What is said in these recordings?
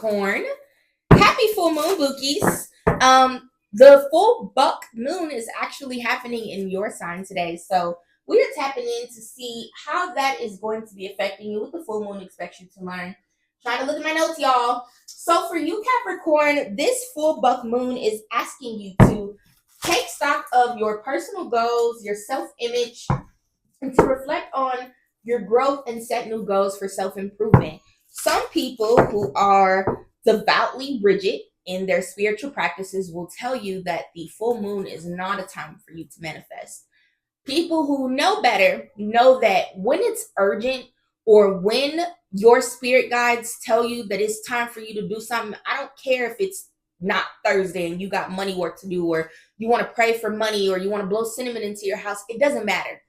Capricorn. Happy full moon, bookies. The full buck moon is actually happening in your sign today. So we're tapping in to see how that is going to be affecting you. With the full moon expects you to learn. Trying to look at my notes, y'all. So for you, Capricorn, this full buck moon is asking you to take stock of your personal goals, your self-image, and to reflect on your growth and set new goals for self-improvement. Some people who are devoutly rigid in their spiritual practices will tell you that the full moon is not a time for you to manifest. People who know better know that when it's urgent or when your spirit guides tell you that it's time for you to do something, I don't care if it's not Thursday and you got money work to do, or you want to pray for money, or you want to blow cinnamon into your house, it doesn't matter.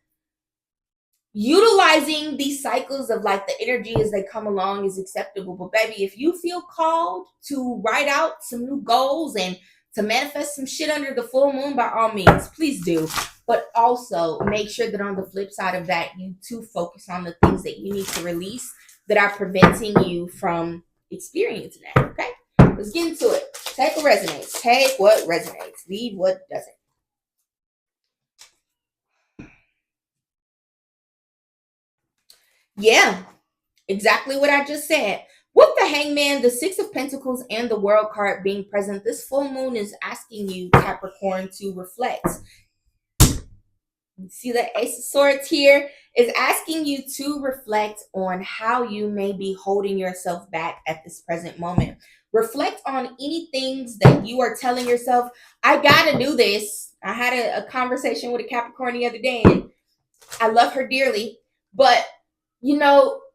Utilizing these cycles of like the energy as they come along is acceptable. But baby, if you feel called to write out some new goals and to manifest some shit under the full moon, by all means, please do. But also make sure that on the flip side of that, you too focus on the things that you need to release that are preventing you from experiencing that. Okay, let's get into it. Take what resonates. Take what resonates. Leave what doesn't. Yeah, exactly what I just said. With the Hangman, the Six of Pentacles, and the World card being present, this full moon is asking you, Capricorn, to reflect. You see the Ace of Swords here is asking you to reflect on how you may be holding yourself back at this present moment. Reflect on any things that you are telling yourself, I gotta do this. I had a conversation with a Capricorn the other day, and I love her dearly, but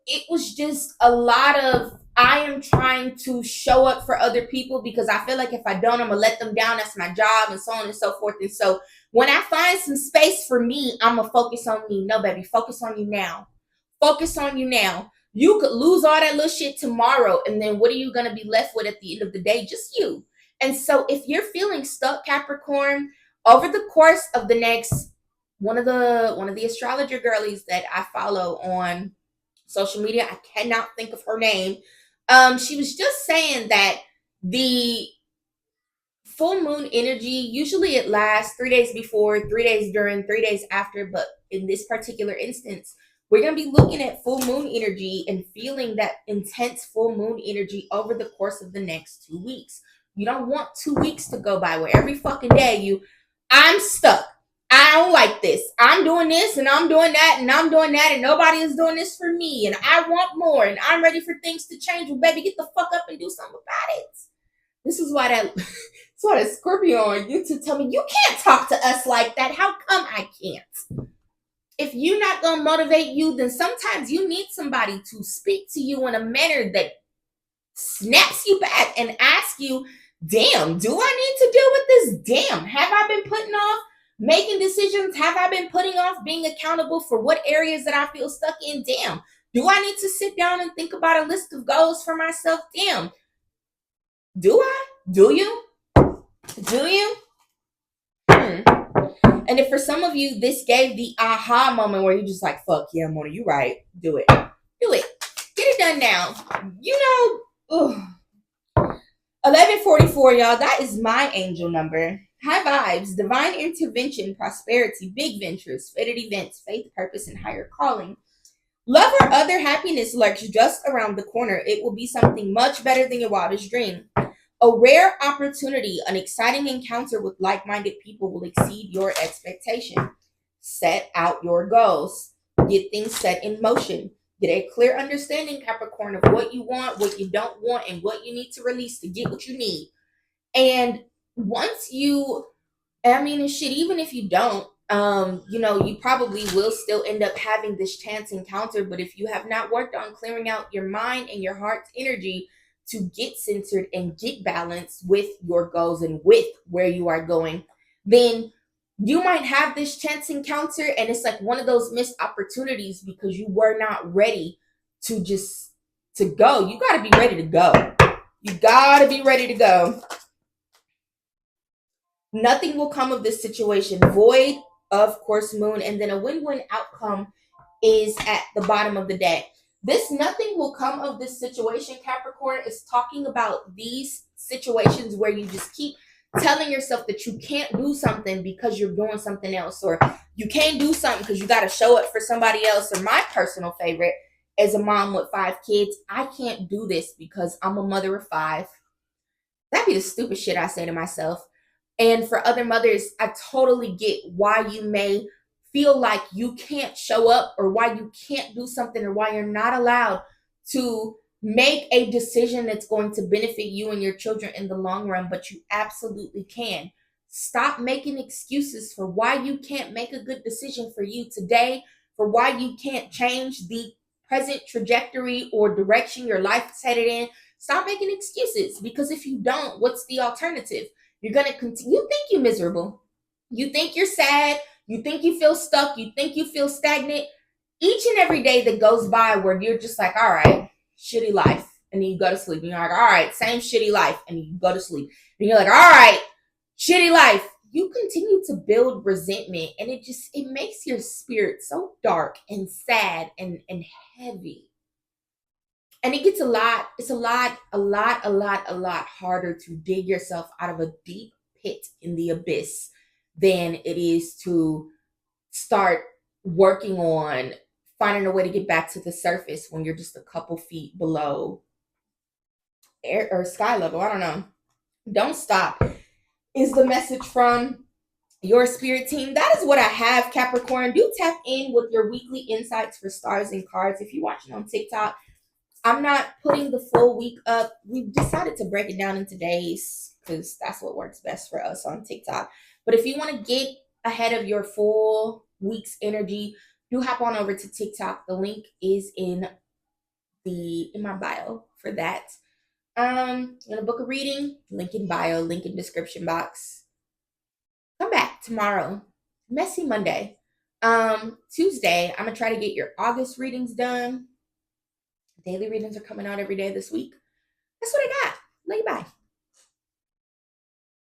it was just a lot of, I am trying to show up for other people because I feel like if I don't, I'm going to let them down. That's my job, and so on and so forth. And so when I find some space for me, I'm going to focus on me. No, baby, focus on you now. Focus on you now. You could lose all that little shit tomorrow, and then what are you going to be left with at the end of the day? Just you. And so if you're feeling stuck, Capricorn, over the course of the next, one of the astrologer girlies that I follow on social media, I cannot think of her name. She was just saying that the full moon energy, usually it lasts 3 days before, 3 days during, 3 days after. But in this particular instance, we're going to be looking at full moon energy and feeling that intense full moon energy over the course of the next 2 weeks. You don't want 2 weeks to go by where every fucking day I'm stuck. I don't like this. I'm doing this and I'm doing that and I'm doing that and nobody is doing this for me and I want more and I'm ready for things to change. Well, baby, get the fuck up and do something about it. This is why that Scorpio on YouTube tell me, you can't talk to us like that. How come I can't? If you're not going to motivate you, then sometimes you need somebody to speak to you in a manner that snaps you back and asks you, damn, do I need to deal with this? Damn, have I been putting off making decisions? Have I been putting off being accountable for what areas that I feel stuck in? Damn. Do I need to sit down and think about a list of goals for myself? Damn. Do I? Do you? Do you? And if for some of you, this gave the aha moment where you're just like, fuck yeah, Mona, you right. Do it. Do it. Get it done now. 1144, y'all. That is my angel number. High vibes, divine intervention, prosperity, big ventures, fated events, faith, purpose, and higher calling. Love or other happiness lurks just around the corner. It will be something much better than your wildest dream. A rare opportunity, an exciting encounter with like-minded people will exceed your expectation. Set out your goals. Get things set in motion. Get a clear understanding, Capricorn, of what you want, what you don't want, and what you need to release to get what you need. And once even if you don't, you probably will still end up having this chance encounter. But if you have not worked on clearing out your mind and your heart's energy to get centered and get balanced with your goals and with where you are going, then you might have this chance encounter and it's like one of those missed opportunities because you were not ready to go. You got to be ready to go. You got to be ready to go. Nothing will come of this situation. Void, of course, moon, and then a win-win outcome is at the bottom of the deck. This nothing will come of this situation, Capricorn, is talking about these situations where you just keep telling yourself that you can't do something because you're doing something else, or you can't do something because you got to show it for somebody else. Or my personal favorite, as a mom with 5 kids, I can't do this because I'm a mother of 5. That'd be the stupid shit I say to myself. And for other mothers, I totally get why you may feel like you can't show up, or why you can't do something, or why you're not allowed to make a decision that's going to benefit you and your children in the long run, but you absolutely can. Stop making excuses for why you can't make a good decision for you today, for why you can't change the present trajectory or direction your life is headed in. Stop making excuses, because if you don't, what's the alternative? You're going to continue. You think you're miserable. You think you're sad. You think you feel stuck. You think you feel stagnant. Each and every day that goes by where you're just like, all right, shitty life. And then you go to sleep. And you're like, all right, same shitty life. And you go to sleep. And you're like, all right, shitty life. You continue to build resentment. And it makes your spirit so dark and sad and heavy. And it gets a lot harder to dig yourself out of a deep pit in the abyss than it is to start working on finding a way to get back to the surface when you're just a couple feet below air or sky level. I don't know. Don't stop is the message from your spirit team. That is what I have, Capricorn. Do tap in with your weekly insights for stars and cards. If you're watching on TikTok, I'm not putting the full week up. We've decided to break it down into days because that's what works best for us on TikTok. But if you want to get ahead of your full week's energy, do hop on over to TikTok. The link is in my bio for that. You want to book a reading? Link in bio, link in description box. Come back tomorrow. Messy Monday. Tuesday, I'm gonna try to get your August readings done. Daily readings are coming out every day this week. That's what I got. Love you, bye.